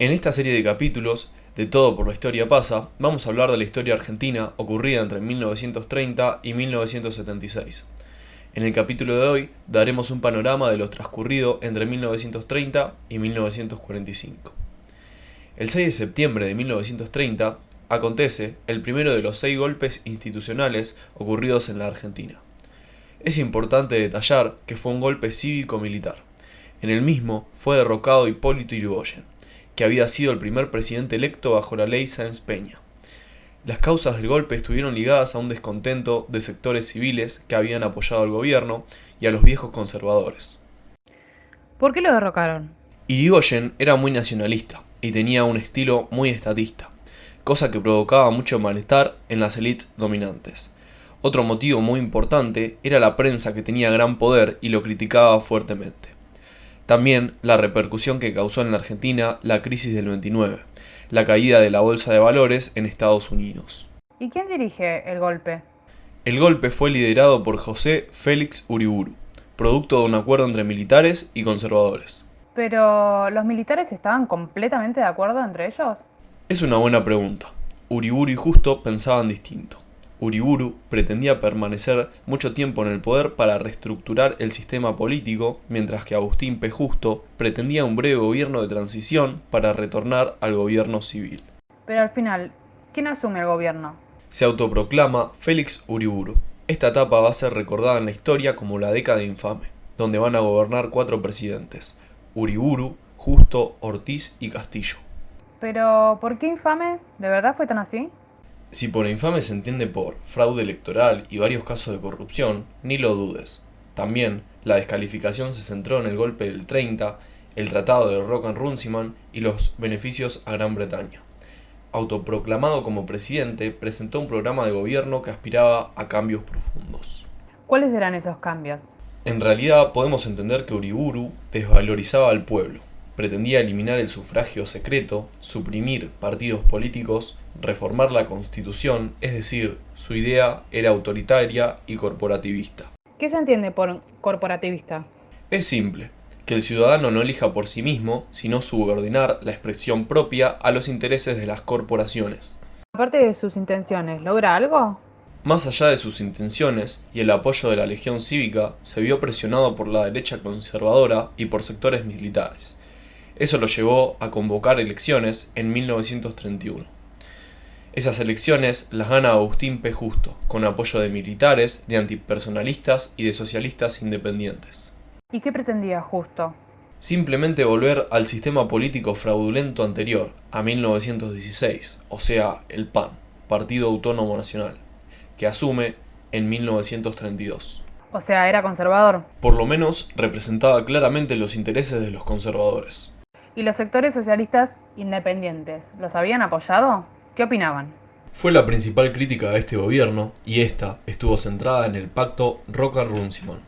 En esta serie de capítulos, de Todo por la Historia Pasa, vamos a hablar de la historia argentina ocurrida entre 1930 y 1976. En el capítulo de hoy daremos un panorama de lo transcurrido entre 1930 y 1945. El 6 de septiembre de 1930 acontece el primero de los 6 golpes institucionales ocurridos en la Argentina. Es importante detallar que fue un golpe cívico-militar. En el mismo fue derrocado Hipólito Yrigoyen, que había sido el primer presidente electo bajo la ley Sáenz Peña. Las causas del golpe estuvieron ligadas a un descontento de sectores civiles que habían apoyado al gobierno y a los viejos conservadores. ¿Por qué lo derrocaron? Yrigoyen era muy nacionalista y tenía un estilo muy estatista, cosa que provocaba mucho malestar en las élites dominantes. Otro motivo muy importante era la prensa, que tenía gran poder y lo criticaba fuertemente. También la repercusión que causó en la Argentina la crisis del 29, la caída de la bolsa de valores en Estados Unidos. ¿Y quién dirige el golpe? El golpe fue liderado por José Félix Uriburu, producto de un acuerdo entre militares y conservadores. ¿Pero los militares estaban completamente de acuerdo entre ellos? Es una buena pregunta. Uriburu y Justo pensaban distinto. Uriburu pretendía permanecer mucho tiempo en el poder para reestructurar el sistema político, mientras que Agustín P. Justo pretendía un breve gobierno de transición para retornar al gobierno civil. Pero al final, ¿quién asume el gobierno? Se autoproclama Félix Uriburu. Esta etapa va a ser recordada en la historia como la década infame, donde van a gobernar 4 presidentes: Uriburu, Justo, Ortiz y Castillo. ¿Pero por qué infame? ¿De verdad fue tan así? Si por infame se entiende por fraude electoral y varios casos de corrupción, ni lo dudes. También, la descalificación se centró en el golpe del 30, el tratado de Roca-Runciman y los beneficios a Gran Bretaña. Autoproclamado como presidente, presentó un programa de gobierno que aspiraba a cambios profundos. ¿Cuáles eran esos cambios? En realidad, podemos entender que Uriburu desvalorizaba al pueblo. Pretendía eliminar el sufragio secreto, suprimir partidos políticos, reformar la Constitución, es decir, su idea era autoritaria y corporativista. ¿Qué se entiende por corporativista? Es simple, que el ciudadano no elija por sí mismo, sino subordinar la expresión propia a los intereses de las corporaciones. Aparte de sus intenciones, ¿logra algo? Más allá de sus intenciones y el apoyo de la Legión Cívica, se vio presionado por la derecha conservadora y por sectores militares. Eso lo llevó a convocar elecciones en 1931. Esas elecciones las gana Agustín P. Justo, con apoyo de militares, de antipersonalistas y de socialistas independientes. ¿Y qué pretendía Justo? Simplemente volver al sistema político fraudulento anterior, a 1916, o sea, el PAN, Partido Autónomo Nacional, que asume en 1932. O sea, era conservador. Por lo menos representaba claramente los intereses de los conservadores. ¿Y los sectores socialistas independientes los habían apoyado? ¿Qué opinaban? Fue la principal crítica a este gobierno, y esta estuvo centrada en el pacto Roca-Runciman.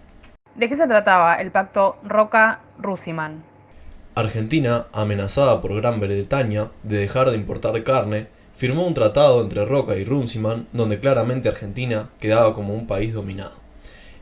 ¿De qué se trataba el pacto Roca-Runciman? Argentina, amenazada por Gran Bretaña de dejar de importar carne, firmó un tratado entre Roca y Runciman donde claramente Argentina quedaba como un país dominado.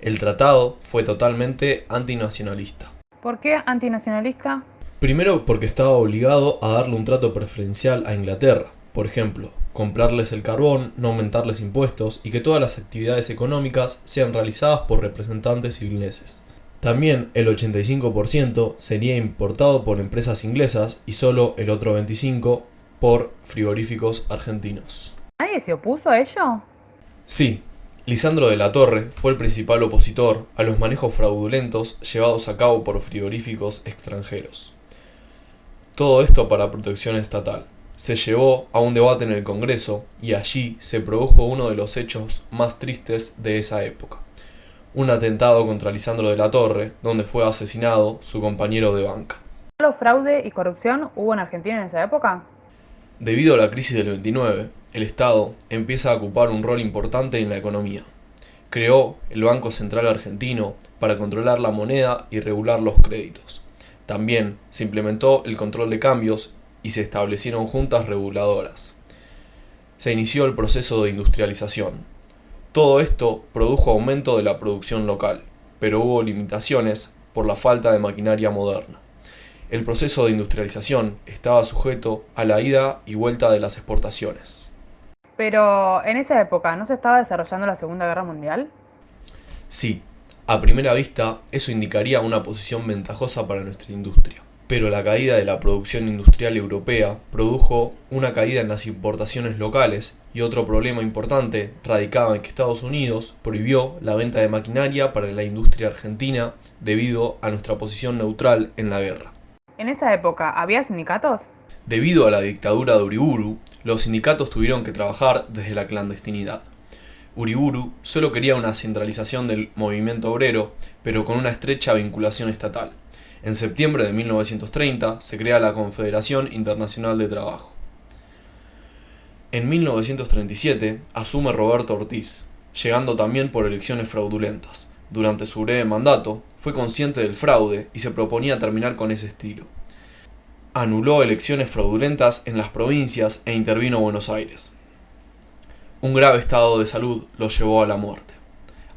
El tratado fue totalmente antinacionalista. ¿Por qué antinacionalista? Primero, porque estaba obligado a darle un trato preferencial a Inglaterra, por ejemplo, comprarles el carbón, no aumentarles impuestos y que todas las actividades económicas sean realizadas por representantes ingleses. También el 85% sería importado por empresas inglesas y solo el otro 25% por frigoríficos argentinos. ¿Nadie se opuso a ello? Sí, Lisandro de la Torre fue el principal opositor a los manejos fraudulentos llevados a cabo por frigoríficos extranjeros. Todo esto para protección estatal. Se llevó a un debate en el Congreso y allí se produjo uno de los hechos más tristes de esa época. Un atentado contra Lisandro de la Torre, donde fue asesinado su compañero de banca. ¿Solo fraude y corrupción hubo en Argentina en esa época? Debido a la crisis del 29, el Estado empieza a ocupar un rol importante en la economía. Creó el Banco Central Argentino para controlar la moneda y regular los créditos. También se implementó el control de cambios y se establecieron juntas reguladoras. Se inició el proceso de industrialización. Todo esto produjo aumento de la producción local, pero hubo limitaciones por la falta de maquinaria moderna. El proceso de industrialización estaba sujeto a la ida y vuelta de las exportaciones. Pero en esa época, ¿no se estaba desarrollando la Segunda Guerra Mundial? Sí, a primera vista eso indicaría una posición ventajosa para nuestra industria. Pero la caída de la producción industrial europea produjo una caída en las importaciones locales y otro problema importante radicaba en que Estados Unidos prohibió la venta de maquinaria para la industria argentina debido a nuestra posición neutral en la guerra. ¿En esa época había sindicatos? Debido a la dictadura de Uriburu, los sindicatos tuvieron que trabajar desde la clandestinidad. Uriburu solo quería una centralización del movimiento obrero, pero con una estrecha vinculación estatal. En septiembre de 1930 se crea la Confederación Internacional de Trabajo. En 1937 asume Roberto Ortiz, llegando también por elecciones fraudulentas. Durante su breve mandato, fue consciente del fraude y se proponía terminar con ese estilo. Anuló elecciones fraudulentas en las provincias e intervino Buenos Aires. Un grave estado de salud lo llevó a la muerte.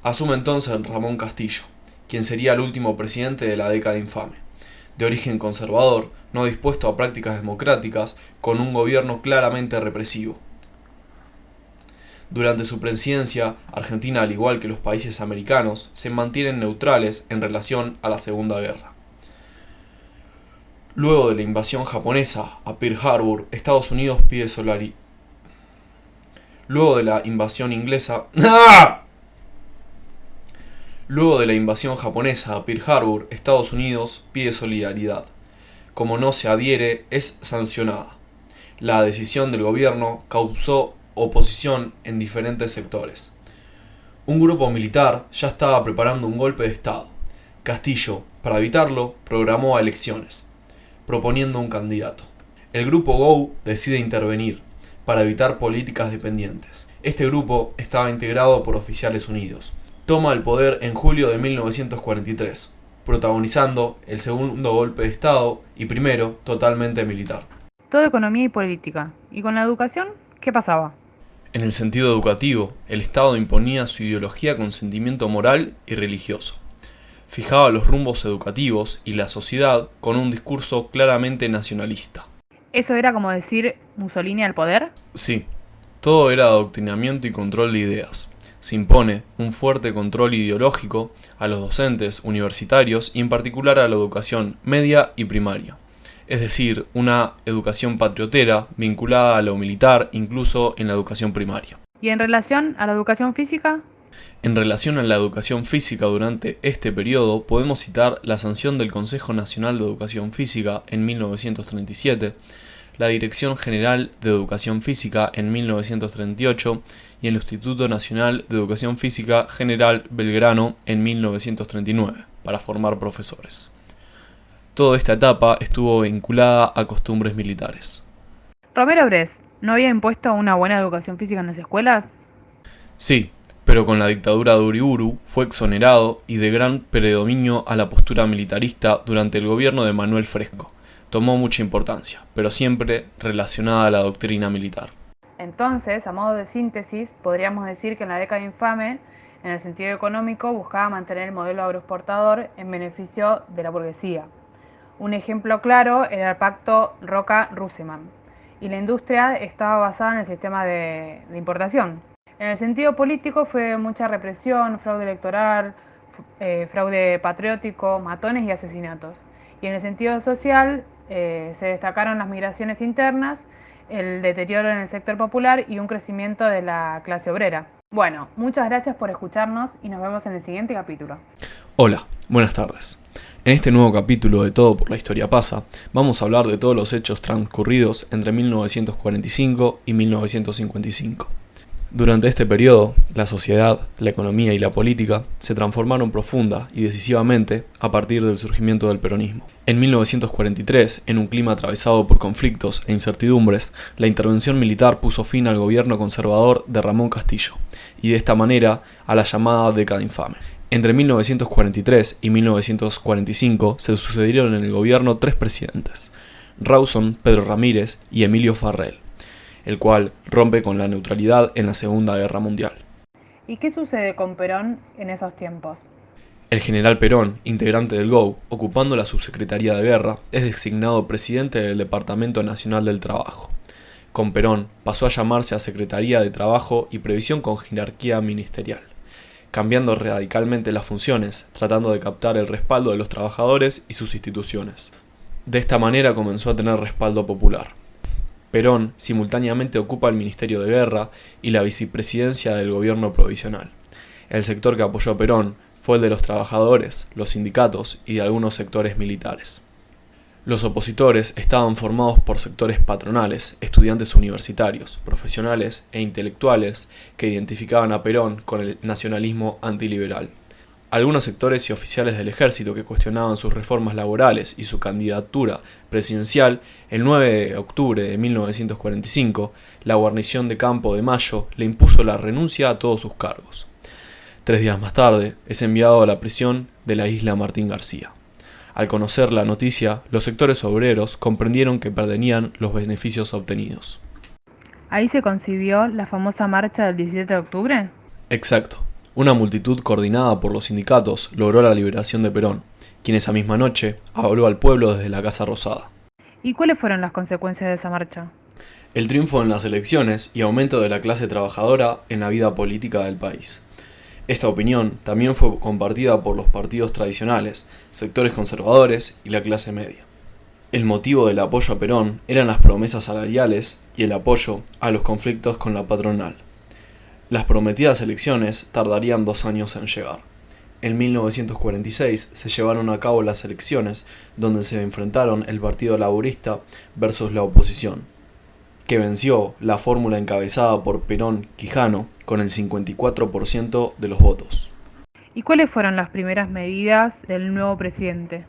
Asume entonces Ramón Castillo, quien sería el último presidente de la década infame. De origen conservador, no dispuesto a prácticas democráticas, con un gobierno claramente represivo. Durante su presidencia, Argentina, al igual que los países americanos, se mantienen neutrales en relación a la Segunda Guerra. Luego de la invasión japonesa a Pearl Harbor, Estados Unidos pide solidaridad. Luego de la invasión inglesa... ¡Ah! Luego de la invasión japonesa a Pearl Harbor, Estados Unidos pide solidaridad. Como no se adhiere, es sancionada. La decisión del gobierno causó oposición en diferentes sectores. Un grupo militar ya estaba preparando un golpe de Estado. Castillo, para evitarlo, programó elecciones, proponiendo un candidato. El grupo GO decide intervenir para evitar políticas dependientes. Este grupo estaba integrado por oficiales unidos. Toma el poder en julio de 1943, protagonizando el segundo golpe de Estado y primero totalmente militar. Todo economía y política. ¿Y con la educación? ¿Qué pasaba? En el sentido educativo, el Estado imponía su ideología con sentimiento moral y religioso. Fijaba los rumbos educativos y la sociedad con un discurso claramente nacionalista. ¿Eso era como decir Mussolini al poder? Sí, todo era adoctrinamiento y control de ideas. Se impone un fuerte control ideológico a los docentes universitarios y en particular a la educación media y primaria. Es decir, una educación patriotera vinculada a lo militar incluso en la educación primaria. ¿Y en relación a la educación física? En relación a la educación física durante este periodo, podemos citar la sanción del Consejo Nacional de Educación Física en 1937, la Dirección General de Educación Física en 1938 y el Instituto Nacional de Educación Física General Belgrano en 1939, para formar profesores. Toda esta etapa estuvo vinculada a costumbres militares. ¿Romero Bress no había impuesto una buena educación física en las escuelas? Sí, pero con la dictadura de Uriburu fue exonerado y de gran predominio a la postura militarista durante el gobierno de Manuel Fresco. Tomó mucha importancia, pero siempre relacionada a la doctrina militar. Entonces, a modo de síntesis, podríamos decir que en la década infame, en el sentido económico, buscaba mantener el modelo agroexportador en beneficio de la burguesía. Un ejemplo claro era el pacto Roca-Ruseman, y la industria estaba basada en el sistema de importación. En el sentido político fue mucha represión, fraude electoral, fraude patriótico, matones y asesinatos. Y en el sentido social se destacaron las migraciones internas, el deterioro en el sector popular y un crecimiento de la clase obrera. Bueno, muchas gracias por escucharnos y nos vemos en el siguiente capítulo. Hola, buenas tardes. En este nuevo capítulo de Todo por la Historia Pasa, vamos a hablar de todos los hechos transcurridos entre 1945 y 1955. Durante este periodo, la sociedad, la economía y la política se transformaron profunda y decisivamente a partir del surgimiento del peronismo. En 1943, en un clima atravesado por conflictos e incertidumbres, la intervención militar puso fin al gobierno conservador de Ramón Castillo y de esta manera a la llamada década infame. Entre 1943 y 1945 se sucedieron en el gobierno tres presidentes: Rawson, Pedro Ramírez y Emilio Farrell, el cual rompe con la neutralidad en la Segunda Guerra Mundial. ¿Y qué sucede con Perón en esos tiempos? El general Perón, integrante del GOU, ocupando la subsecretaría de Guerra, es designado presidente del Departamento Nacional del Trabajo. Con Perón pasó a llamarse a Secretaría de Trabajo y Previsión con jerarquía ministerial, cambiando radicalmente las funciones, tratando de captar el respaldo de los trabajadores y sus instituciones. De esta manera comenzó a tener respaldo popular. Perón simultáneamente ocupa el Ministerio de Guerra y la vicepresidencia del gobierno provisional. El sector que apoyó a Perón fue el de los trabajadores, los sindicatos y de algunos sectores militares. Los opositores estaban formados por sectores patronales, estudiantes universitarios, profesionales e intelectuales que identificaban a Perón con el nacionalismo antiliberal. Algunos sectores y oficiales del ejército que cuestionaban sus reformas laborales y su candidatura presidencial, el 9 de octubre de 1945, la guarnición de Campo de Mayo le impuso la renuncia a todos sus cargos. 3 días más tarde, es enviado a la prisión de la isla Martín García. Al conocer la noticia, los sectores obreros comprendieron que perderían los beneficios obtenidos. ¿Ahí se concibió la famosa marcha del 17 de octubre? Exacto. Una multitud coordinada por los sindicatos logró la liberación de Perón, quien esa misma noche habló al pueblo desde la Casa Rosada. ¿Y cuáles fueron las consecuencias de esa marcha? El triunfo en las elecciones y aumento de la clase trabajadora en la vida política del país. Esta opinión también fue compartida por los partidos tradicionales, sectores conservadores y la clase media. El motivo del apoyo a Perón eran las promesas salariales y el apoyo a los conflictos con la patronal. Las prometidas elecciones tardarían 2 años en llegar. En 1946 se llevaron a cabo las elecciones donde se enfrentaron el Partido Laborista versus la oposición, que venció la fórmula encabezada por Perón-Quijano con el 54% de los votos. ¿Y cuáles fueron las primeras medidas del nuevo presidente?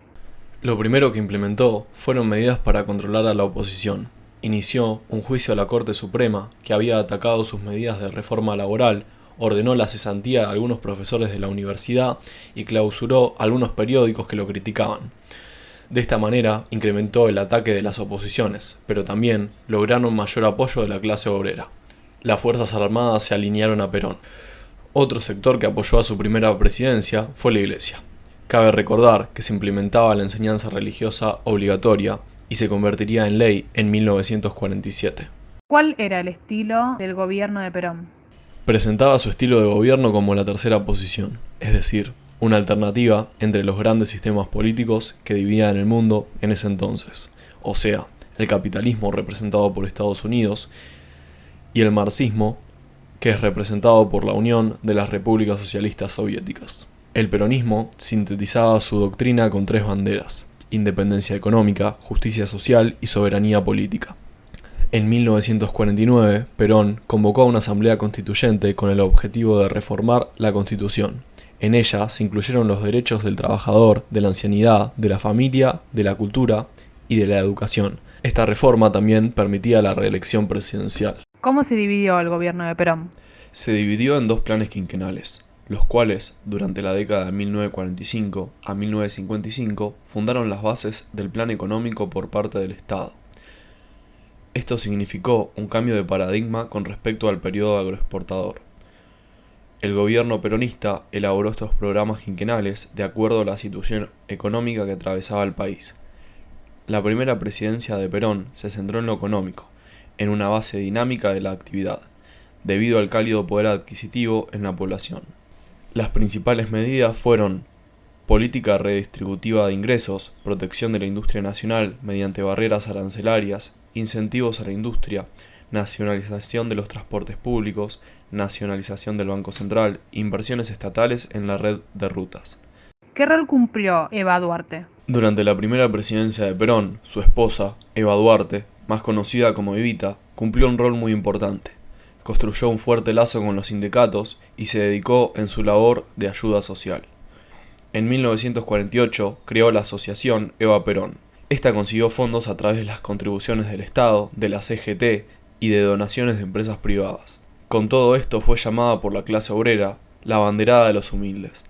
Lo primero que implementó fueron medidas para controlar a la oposición. Inició un juicio a la Corte Suprema que había atacado sus medidas de reforma laboral, ordenó la cesantía de algunos profesores de la universidad y clausuró algunos periódicos que lo criticaban. De esta manera incrementó el ataque de las oposiciones, pero también lograron mayor apoyo de la clase obrera. Las Fuerzas Armadas se alinearon a Perón. Otro sector que apoyó a su primera presidencia fue la Iglesia. Cabe recordar que se implementaba la enseñanza religiosa obligatoria y se convertiría en ley en 1947. ¿Cuál era el estilo del gobierno de Perón? Presentaba su estilo de gobierno como la tercera posición, es decir, una alternativa entre los grandes sistemas políticos que dividían el mundo en ese entonces, o sea, el capitalismo representado por Estados Unidos y el marxismo, que es representado por la Unión de las Repúblicas Socialistas Soviéticas. El peronismo sintetizaba su doctrina con 3 banderas: independencia económica, justicia social y soberanía política. En 1949, Perón convocó a una asamblea constituyente con el objetivo de reformar la Constitución. En ella se incluyeron los derechos del trabajador, de la ancianidad, de la familia, de la cultura y de la educación. Esta reforma también permitía la reelección presidencial. ¿Cómo se dividió el gobierno de Perón? Se dividió en 2 planes quinquenales, los cuales, durante la década de 1945 a 1955, fundaron las bases del plan económico por parte del Estado. Esto significó un cambio de paradigma con respecto al periodo agroexportador. El gobierno peronista elaboró estos programas quinquenales de acuerdo a la situación económica que atravesaba el país. La primera presidencia de Perón se centró en lo económico, en una base dinámica de la actividad, debido al cálido poder adquisitivo en la población. Las principales medidas fueron política redistributiva de ingresos, protección de la industria nacional mediante barreras arancelarias, incentivos a la industria, nacionalización de los transportes públicos, nacionalización del Banco Central, inversiones estatales en la red de rutas. ¿Qué rol cumplió Eva Duarte? Durante la primera presidencia de Perón, su esposa, Eva Duarte, más conocida como Evita, cumplió un rol muy importante. Construyó un fuerte lazo con los sindicatos y se dedicó en su labor de ayuda social. En 1948 creó la asociación Eva Perón. Esta consiguió fondos a través de las contribuciones del Estado, de la CGT y de donaciones de empresas privadas. Con todo esto fue llamada por la clase obrera la banderada de los humildes.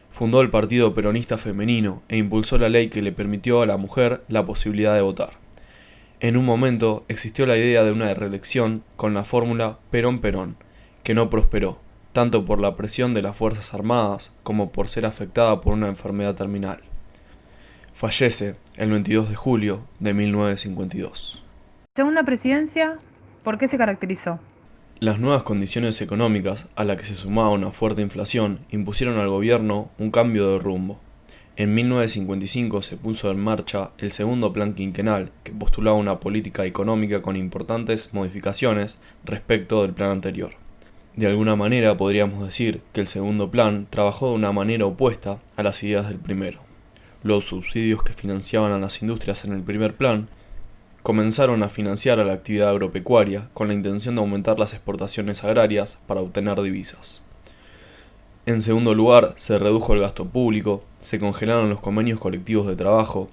Fundó el Partido Peronista Femenino e impulsó la ley que le permitió a la mujer la posibilidad de votar. En un momento existió la idea de una reelección con la fórmula Perón-Perón, que no prosperó, tanto por la presión de las Fuerzas Armadas como por ser afectada por una enfermedad terminal. Fallece el 22 de julio de 1952. Segunda presidencia, ¿por qué se caracterizó? Las nuevas condiciones económicas, a las que se sumaba una fuerte inflación, impusieron al gobierno un cambio de rumbo. En 1955 se puso en marcha el segundo plan quinquenal, que postulaba una política económica con importantes modificaciones respecto del plan anterior. De alguna manera podríamos decir que el segundo plan trabajó de una manera opuesta a las ideas del primero. Los subsidios que financiaban a las industrias en el primer plan comenzaron a financiar a la actividad agropecuaria con la intención de aumentar las exportaciones agrarias para obtener divisas. En segundo lugar, se redujo el gasto público, se congelaron los convenios colectivos de trabajo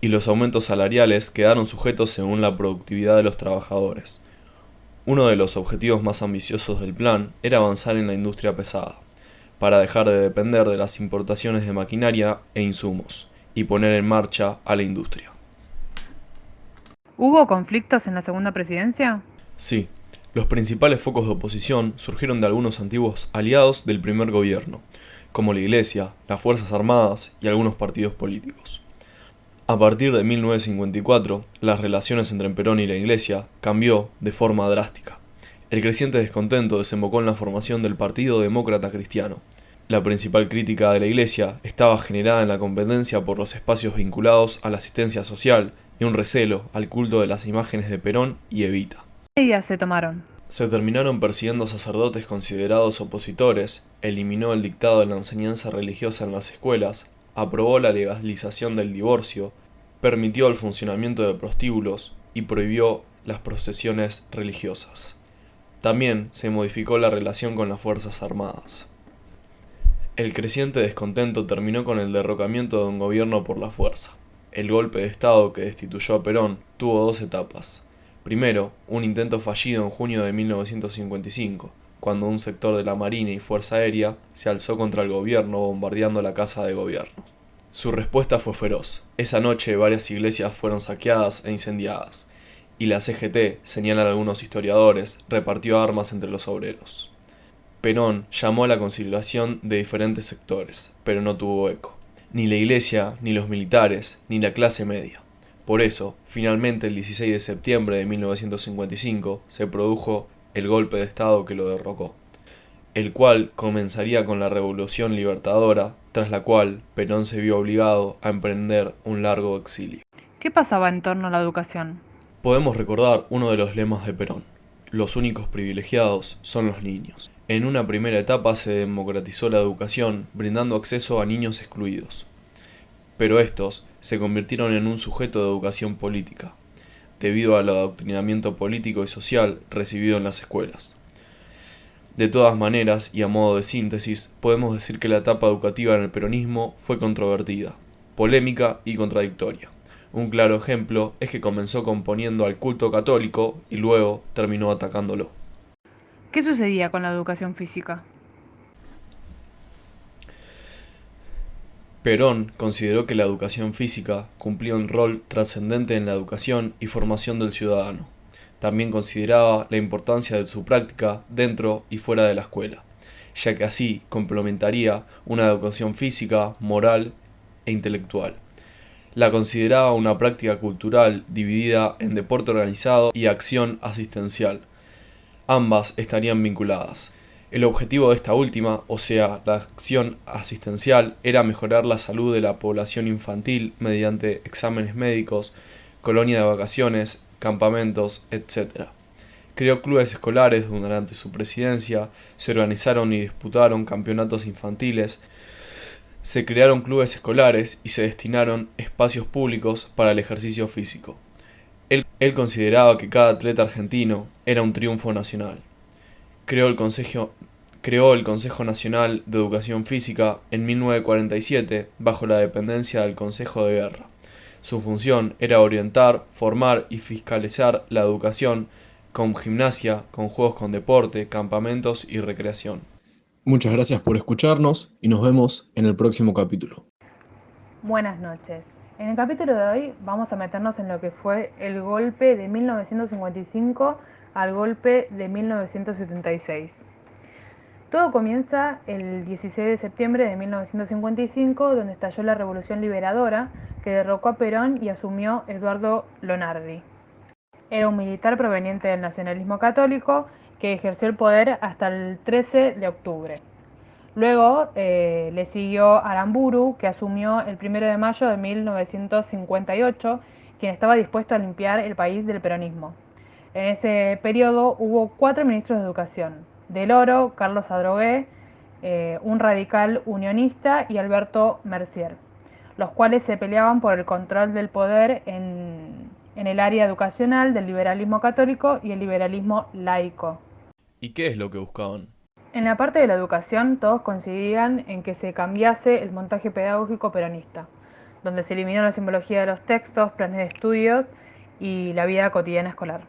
y los aumentos salariales quedaron sujetos según la productividad de los trabajadores. Uno de los objetivos más ambiciosos del plan era avanzar en la industria pesada, para dejar de depender de las importaciones de maquinaria e insumos, y poner en marcha a la industria. ¿Hubo conflictos en la segunda presidencia? Sí, los principales focos de oposición surgieron de algunos antiguos aliados del primer gobierno, como la Iglesia, las Fuerzas Armadas y algunos partidos políticos. A partir de 1954, las relaciones entre Perón y la Iglesia cambió de forma drástica. El creciente descontento desembocó en la formación del Partido Demócrata Cristiano. La principal crítica de la Iglesia estaba generada en la competencia por los espacios vinculados a la asistencia social y un recelo al culto de las imágenes de Perón y Evita. ¿Qué medidas se tomaron? Se terminaron persiguiendo sacerdotes considerados opositores, eliminó el dictado de la enseñanza religiosa en las escuelas, aprobó la legalización del divorcio, permitió el funcionamiento de prostíbulos y prohibió las procesiones religiosas. También se modificó la relación con las Fuerzas Armadas. El creciente descontento terminó con el derrocamiento de un gobierno por la fuerza. El golpe de Estado que destituyó a Perón tuvo dos etapas. Primero, un intento fallido en junio de 1955, cuando un sector de la Marina y Fuerza Aérea se alzó contra el gobierno bombardeando la Casa de Gobierno. Su respuesta fue feroz. Esa noche varias iglesias fueron saqueadas e incendiadas, y la CGT, señalan algunos historiadores, repartió armas entre los obreros. Perón llamó a la conciliación de diferentes sectores, pero no tuvo eco. Ni la iglesia, ni los militares, ni la clase media. Por eso, finalmente el 16 de septiembre de 1955 se produjo el golpe de Estado que lo derrocó, el cual comenzaría con la Revolución Libertadora, tras la cual Perón se vio obligado a emprender un largo exilio. ¿Qué pasaba en torno a la educación? Podemos recordar uno de los lemas de Perón: los únicos privilegiados son los niños. En una primera etapa se democratizó la educación, brindando acceso a niños excluidos. Pero estos se convirtieron en un sujeto de educación política, debido al adoctrinamiento político y social recibido en las escuelas. De todas maneras, y a modo de síntesis, podemos decir que la etapa educativa en el peronismo fue controvertida, polémica y contradictoria. Un claro ejemplo es que comenzó componiendo al culto católico y luego terminó atacándolo. ¿Qué sucedía con la educación física? Perón consideró que la educación física cumplía un rol trascendente en la educación y formación del ciudadano. También consideraba la importancia de su práctica dentro y fuera de la escuela, ya que así complementaría una educación física, moral e intelectual. La consideraba una práctica cultural dividida en deporte organizado y acción asistencial. Ambas estarían vinculadas. El objetivo de esta última, o sea, la acción asistencial, era mejorar la salud de la población infantil mediante exámenes médicos, colonia de vacaciones, campamentos, etc. Creó clubes escolares durante su presidencia, se organizaron y disputaron campeonatos infantiles, se crearon clubes escolares y se destinaron espacios públicos para el ejercicio físico. Él consideraba que cada atleta argentino era un triunfo nacional. Creó el Consejo Nacional de Educación Física en 1947 bajo la dependencia del Consejo de Guerra. Su función era orientar, formar y fiscalizar la educación con gimnasia, con juegos con deporte, campamentos y recreación. Muchas gracias por escucharnos y nos vemos en el próximo capítulo. Buenas noches. En el capítulo de hoy vamos a meternos en lo que fue el golpe de 1955 al golpe de 1976. Todo comienza el 16 de septiembre de 1955, donde estalló la Revolución Liberadora, que derrocó a Perón y asumió Eduardo Lonardi. Era un militar proveniente del nacionalismo católico que ejerció el poder hasta el 13 de octubre. Luego le siguió Aramburu, que asumió el 1 de mayo de 1958, quien estaba dispuesto a limpiar el país del peronismo. En ese periodo hubo 4 ministros de educación: Del Oro, Carlos Adrogué, un radical unionista, y Alberto Mercier, los cuales se peleaban por el control del poder en el área educacional del liberalismo católico y el liberalismo laico. ¿Y qué es lo que buscaban? En la parte de la educación, todos coincidían en que se cambiase el montaje pedagógico peronista, donde se eliminó la simbología de los textos, planes de estudios y la vida cotidiana escolar.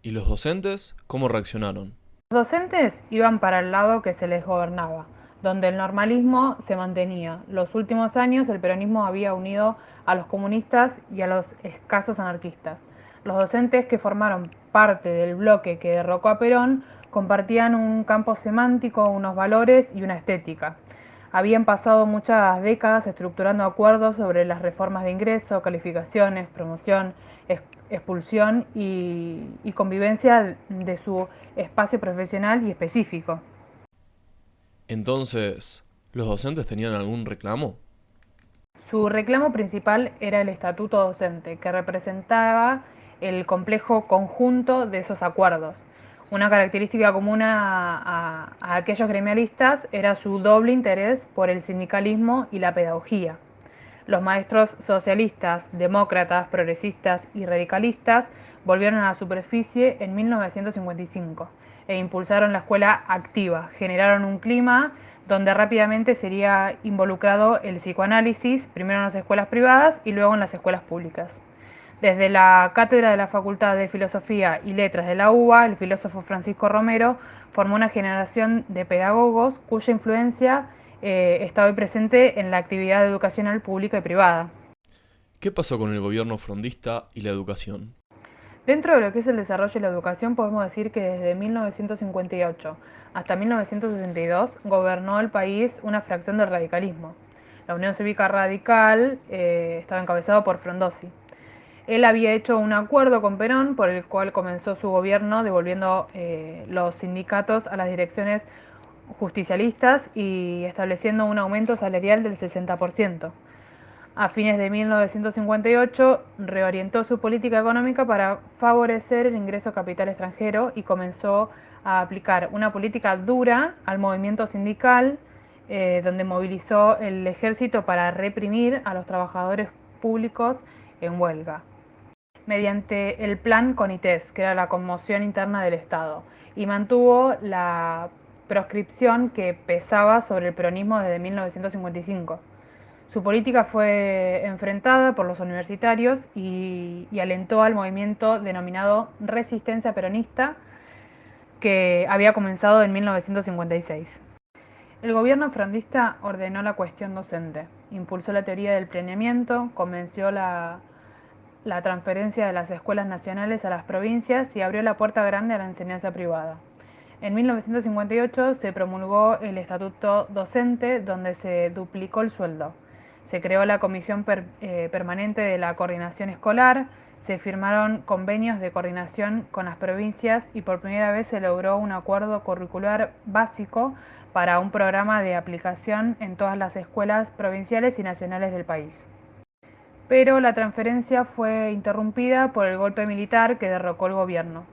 ¿Y los docentes cómo reaccionaron? Los docentes iban para el lado que se les gobernaba, donde el normalismo se mantenía. Los últimos años el peronismo había unido a los comunistas y a los escasos anarquistas. Los docentes que formaron parte del bloque que derrocó a Perón compartían un campo semántico, unos valores y una estética. Habían pasado muchas décadas estructurando acuerdos sobre las reformas de ingreso, calificaciones, promoción, expulsión y convivencia de su espacio profesional y específico. Entonces, ¿los docentes tenían algún reclamo? Su reclamo principal era el estatuto docente, que representaba el complejo conjunto de esos acuerdos. Una característica común a aquellos gremialistas era su doble interés por el sindicalismo y la pedagogía. Los maestros socialistas, demócratas, progresistas y radicalistas volvieron a la superficie en 1955 e impulsaron la escuela activa. Generaron un clima donde rápidamente sería involucrado el psicoanálisis, primero en las escuelas privadas y luego en las escuelas públicas. Desde la cátedra de la Facultad de Filosofía y Letras de la UBA, el filósofo Francisco Romero formó una generación de pedagogos cuya influencia está hoy presente en la actividad educacional pública y privada. ¿Qué pasó con el gobierno frondista y la educación? Dentro de lo que es el desarrollo de la educación, podemos decir que desde 1958 hasta 1962 gobernó el país una fracción del radicalismo. La Unión Cívica Radical estaba encabezado por Frondosi. Él había hecho un acuerdo con Perón por el cual comenzó su gobierno devolviendo los sindicatos a las direcciones justicialistas y estableciendo un aumento salarial del 60%. A fines de 1958 reorientó su política económica para favorecer el ingreso de capital extranjero y comenzó a aplicar una política dura al movimiento sindical, donde movilizó el ejército para reprimir a los trabajadores públicos en huelga, mediante el plan Conités, que era la conmoción interna del Estado, y mantuvo la proscripción que pesaba sobre el peronismo desde 1955. Su política fue enfrentada por los universitarios y alentó al movimiento denominado Resistencia Peronista, que había comenzado en 1956. El gobierno frondista ordenó la cuestión docente, impulsó la teoría del planeamiento, convenció la transferencia de las escuelas nacionales a las provincias y abrió la puerta grande a la enseñanza privada. En 1958 se promulgó el Estatuto Docente, donde se duplicó el sueldo. Se creó la Comisión Permanente de la Coordinación Escolar, se firmaron convenios de coordinación con las provincias y por primera vez se logró un acuerdo curricular básico para un programa de aplicación en todas las escuelas provinciales y nacionales del país. Pero la transferencia fue interrumpida por el golpe militar que derrocó el gobierno.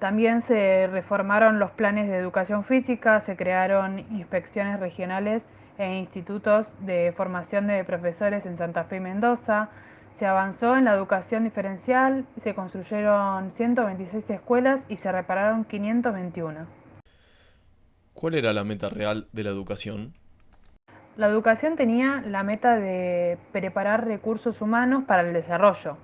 También se reformaron los planes de educación física, se crearon inspecciones regionales e institutos de formación de profesores en Santa Fe y Mendoza, se avanzó en la educación diferencial, se construyeron 126 escuelas y se repararon 521. ¿Cuál era la meta real de la educación? La educación tenía la meta de preparar recursos humanos para el desarrollo.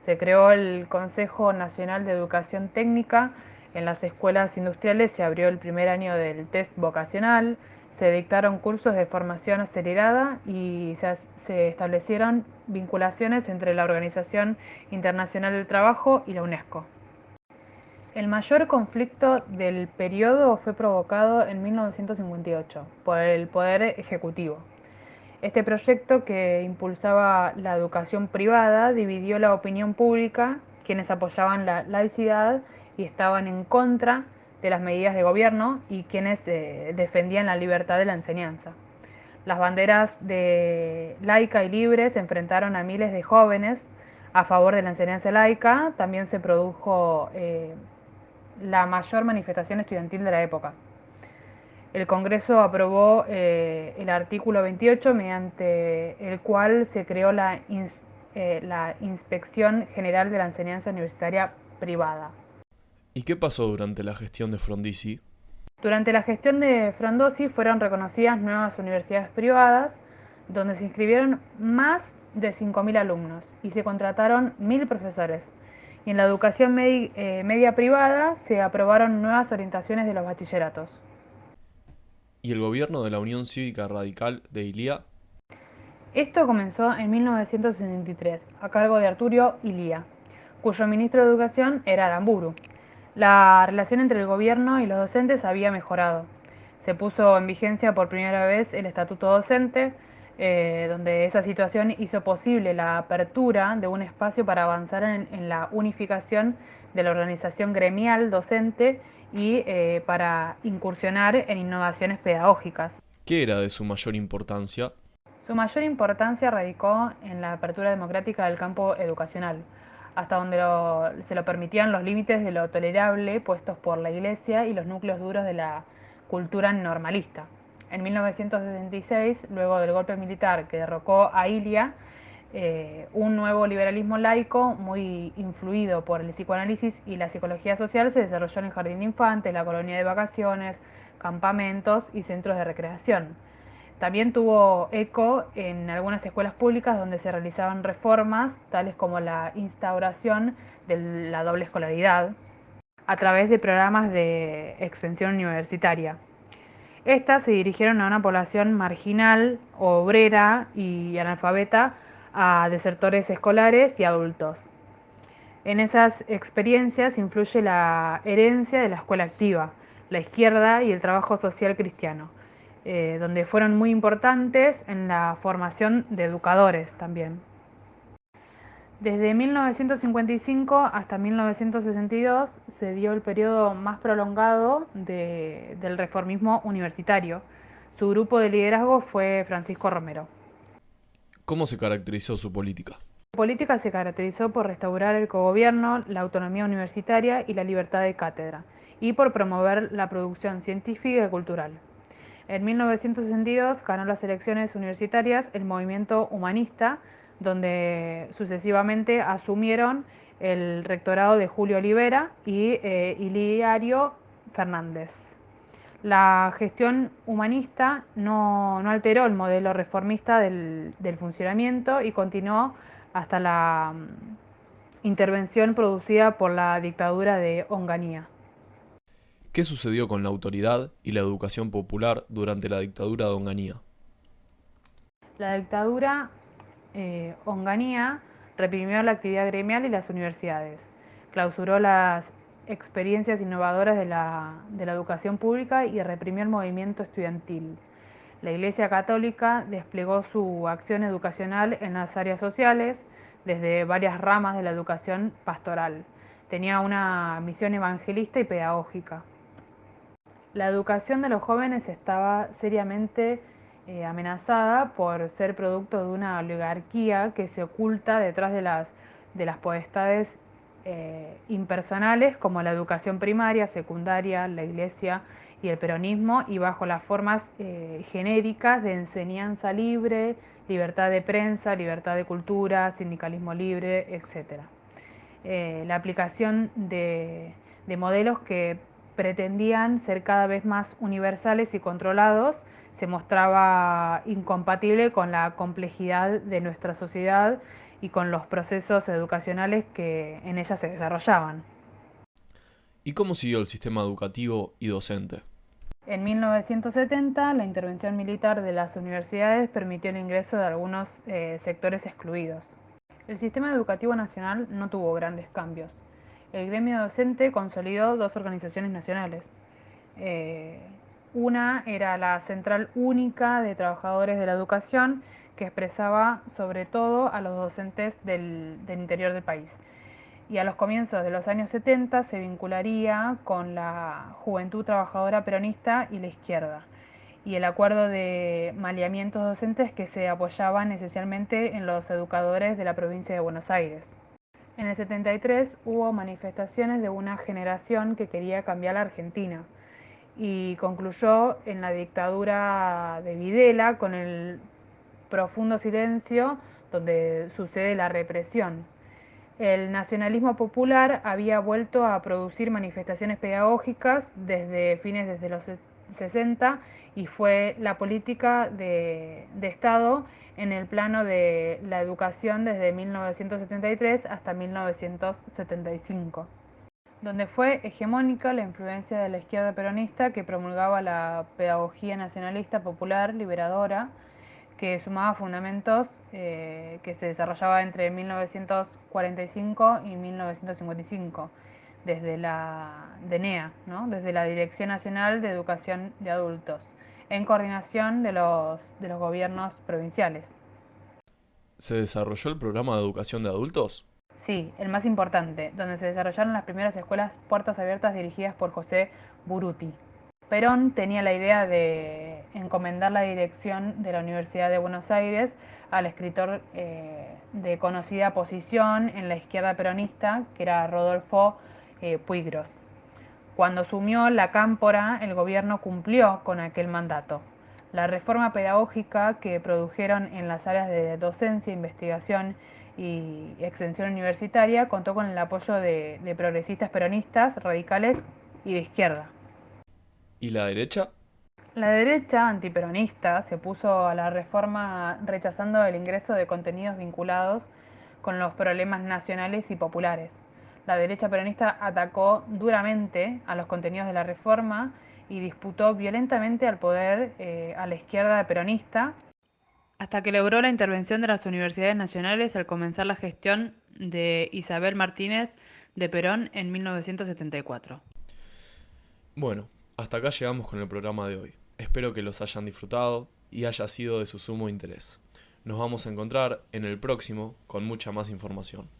Se creó el Consejo Nacional de Educación Técnica, en las escuelas industriales se abrió el primer año del test vocacional, se dictaron cursos de formación acelerada y se establecieron vinculaciones entre la Organización Internacional del Trabajo y la UNESCO. El mayor conflicto del periodo fue provocado en 1958 por el Poder Ejecutivo. Este proyecto, que impulsaba la educación privada, dividió la opinión pública, quienes apoyaban la laicidad y estaban en contra de las medidas de gobierno, y quienes defendían la libertad de la enseñanza. Las banderas de laica y libre se enfrentaron a miles de jóvenes a favor de la enseñanza laica. También se produjo la mayor manifestación estudiantil de la época. El Congreso aprobó el artículo 28, mediante el cual se creó la Inspección General de la Enseñanza Universitaria Privada. ¿Y qué pasó durante la gestión de Frondizi? Durante la gestión de Frondosi fueron reconocidas nuevas universidades privadas, donde se inscribieron más de 5.000 alumnos y se contrataron 1.000 profesores. Y en la educación media privada se aprobaron nuevas orientaciones de los bachilleratos. ¿Y el gobierno de la Unión Cívica Radical de Ilía? Esto comenzó en 1963, a cargo de Arturo Illia, cuyo ministro de Educación era Aramburu. La relación entre el gobierno y los docentes había mejorado. Se puso en vigencia por primera vez el estatuto docente, donde esa situación hizo posible la apertura de un espacio para avanzar en la unificación de la organización gremial docente y para incursionar en innovaciones pedagógicas. ¿Qué era de su mayor importancia? Su mayor importancia radicó en la apertura democrática del campo educacional, hasta donde se lo permitían los límites de lo tolerable puestos por la Iglesia y los núcleos duros de la cultura normalista. En 1966, luego del golpe militar que derrocó a Ilia, un nuevo liberalismo laico, muy influido por el psicoanálisis y la psicología social, se desarrolló en el jardín de infantes, la colonia de vacaciones, campamentos y centros de recreación. También tuvo eco en algunas escuelas públicas donde se realizaban reformas, tales como la instauración de la doble escolaridad a través de programas de extensión universitaria. Estas se dirigieron a una población marginal, obrera y analfabeta, a desertores escolares y adultos. En esas experiencias influye la herencia de la escuela activa, la izquierda y el trabajo social cristiano, donde fueron muy importantes en la formación de educadores también. Desde 1955 hasta 1962 se dio el periodo más prolongado del reformismo universitario. Su grupo de liderazgo fue Francisco Romero. ¿Cómo se caracterizó su política? La política se caracterizó por restaurar el cogobierno, la autonomía universitaria y la libertad de cátedra, y por promover la producción científica y cultural. En 1962 ganó las elecciones universitarias el movimiento humanista, donde sucesivamente asumieron el rectorado de Julio Olivera y Iliario Fernández. La gestión humanista no alteró el modelo reformista del funcionamiento y continuó hasta la intervención producida por la dictadura de Onganía. ¿Qué sucedió con la autoridad y la educación popular durante la dictadura de Onganía? La dictadura Onganía reprimió la actividad gremial y las universidades, clausuró las experiencias innovadoras de la educación pública y reprimió el movimiento estudiantil. La Iglesia Católica desplegó su acción educacional en las áreas sociales, desde varias ramas de la educación pastoral. Tenía una misión evangelista y pedagógica. La educación de los jóvenes estaba seriamente amenazada por ser producto de una oligarquía que se oculta detrás de las potestades impersonales, como la educación primaria, secundaria, la Iglesia y el peronismo, y bajo las formas genéricas de enseñanza libre, libertad de prensa, libertad de cultura, sindicalismo libre, etc. La aplicación de modelos que pretendían ser cada vez más universales y controlados se mostraba incompatible con la complejidad de nuestra sociedad y con los procesos educacionales que en ella se desarrollaban. ¿Y cómo siguió el sistema educativo y docente? En 1970, la intervención militar de las universidades permitió el ingreso de algunos sectores excluidos. El sistema educativo nacional no tuvo grandes cambios. el gremio docente consolidó dos organizaciones nacionales. Una era la Central Única de Trabajadores de la Educación, que expresaba sobre todo a los docentes del interior del país. Y a los comienzos de los años 70 se vincularía con la Juventud Trabajadora Peronista y la izquierda, y el acuerdo de maleamientos docentes que se apoyaban esencialmente en los educadores de la provincia de Buenos Aires. En el 73 hubo manifestaciones de una generación que quería cambiar la Argentina y concluyó en la dictadura de Videla con el profundo silencio donde sucede la represión. El nacionalismo popular había vuelto a producir manifestaciones pedagógicas desde los 60 y fue la política de Estado en el plano de la educación desde 1973 hasta 1975, donde fue hegemónica la influencia de la izquierda peronista que promulgaba la pedagogía nacionalista popular liberadora, que sumaba fundamentos que se desarrollaba entre 1945 y 1955 desde la DNEA, ¿no? Desde la Dirección Nacional de Educación de Adultos, en coordinación de los gobiernos provinciales. ¿Se desarrolló el programa de educación de adultos? Sí, el más importante, donde se desarrollaron las primeras escuelas puertas abiertas dirigidas por José Buruti. Perón tenía la idea de encomendar la dirección de la Universidad de Buenos Aires al escritor de conocida posición en la izquierda peronista, que era Rodolfo Puigros. Cuando asumió la Cámpora, el gobierno cumplió con aquel mandato. La reforma pedagógica que produjeron en las áreas de docencia, investigación y extensión universitaria contó con el apoyo de progresistas peronistas, radicales y de izquierda. ¿Y la derecha? La derecha antiperonista se opuso a la reforma rechazando el ingreso de contenidos vinculados con los problemas nacionales y populares. La derecha peronista atacó duramente a los contenidos de la reforma y disputó violentamente al poder a la izquierda peronista hasta que logró la intervención de las universidades nacionales al comenzar la gestión de Isabel Martínez de Perón en 1974. Bueno, hasta acá llegamos con el programa de hoy. Espero que los hayan disfrutado y haya sido de su sumo interés. Nos vamos a encontrar en el próximo con mucha más información.